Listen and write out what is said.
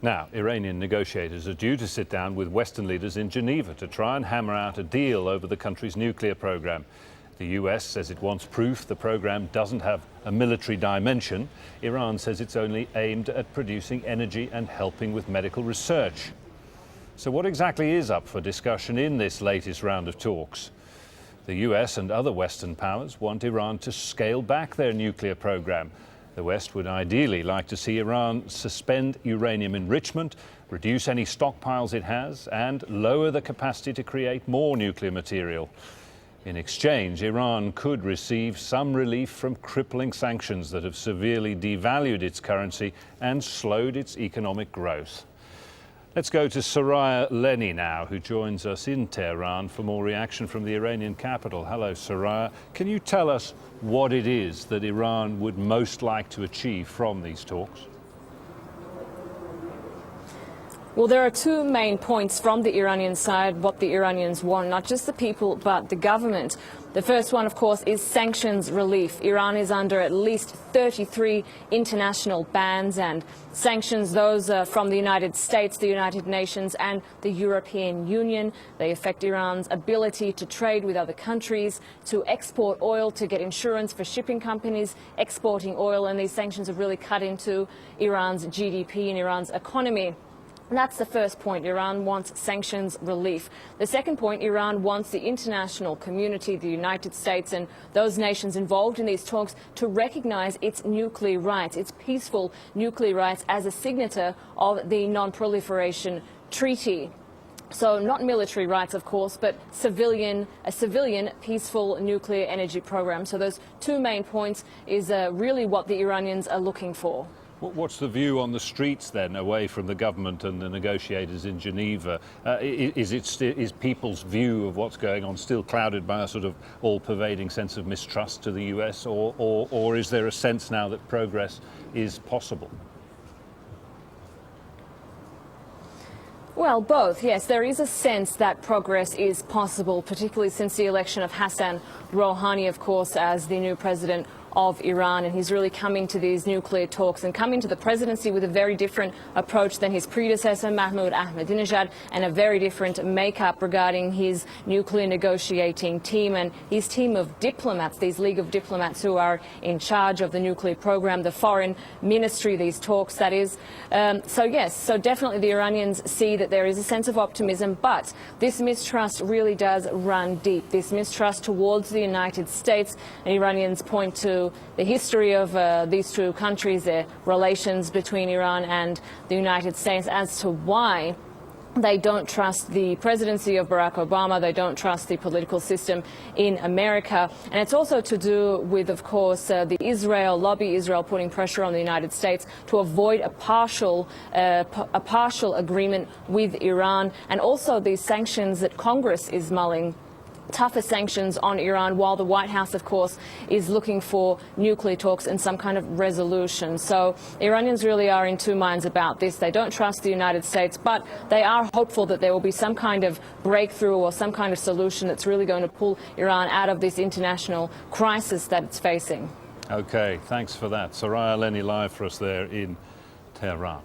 Now, Iranian negotiators are due to sit down with Western leaders in Geneva to try and hammer out a deal over the country's nuclear program. The US says it wants proof the program doesn't have a military dimension. Iran says it's only aimed at producing energy and helping with medical research. So what exactly is up for discussion in this latest round of talks? The US and other Western powers want Iran to scale back their nuclear program. The West would ideally like to see Iran suspend uranium enrichment, reduce any stockpiles it has, and lower the capacity to create more nuclear material. In exchange, Iran could receive some relief from crippling sanctions that have severely devalued its currency and slowed its economic growth. Let's go to Soraya Lennie now, who joins us in Tehran for more reaction from the Iranian capital. Hello, Soraya. Can you tell us what it is that Iran would most like to achieve from these talks? Well, there are two main points from the Iranian side, what the Iranians want, not just the people, but the government. The first one, of course, is sanctions relief. Iran is under at least 33 international bans and sanctions. Those from the United States, the United Nations and the European Union. They affect Iran's ability to trade with other countries, to export oil, to get insurance for shipping companies exporting oil. And these sanctions have really cut into Iran's GDP and Iran's economy. And that's the first point. Iran wants sanctions relief. The second point, Iran wants the international community, the United States and those nations involved in these talks to recognize its nuclear rights, its peaceful nuclear rights as a signatory of the Non-Proliferation Treaty. So not military rights, of course, but a civilian peaceful nuclear energy program. So those two main points is really what the Iranians are looking for. What's the view on the streets then, away from the government and the negotiators in Geneva? Is people's view of what's going on still clouded by a sort of all-pervading sense of mistrust to the US, or is there a sense now that progress is possible? Well, both, yes. There is a sense that progress is possible, particularly since the election of Hassan Rouhani, of course, as the new president of Iran, and he's really coming to these nuclear talks and coming to the presidency with a very different approach than his predecessor, Mahmoud Ahmadinejad, and a very different makeup regarding his nuclear negotiating team and his team of diplomats, these League of Diplomats who are in charge of the nuclear program, the foreign ministry, these talks, that is. So yes, so definitely the Iranians see that there is a sense of optimism, but this mistrust really does run deep. This mistrust towards the United States, and Iranians point to the history of these two countries, the relations between Iran and the United States, as to why they don't trust the presidency of Barack Obama, they don't trust the political system in America. And it's also to do with, of course, the Israel lobby, Israel putting pressure on the United States to avoid a partial agreement with Iran, and also these sanctions that Congress is mulling, tougher sanctions on Iran, while the White House, of course, is looking for nuclear talks and some kind of resolution. So Iranians really are in two minds about this. They don't trust the United States, but they are hopeful that there will be some kind of breakthrough or some kind of solution that's really going to pull Iran out of this international crisis that it's facing. Okay, thanks for that. Soraya Lennie live for us there in Tehran.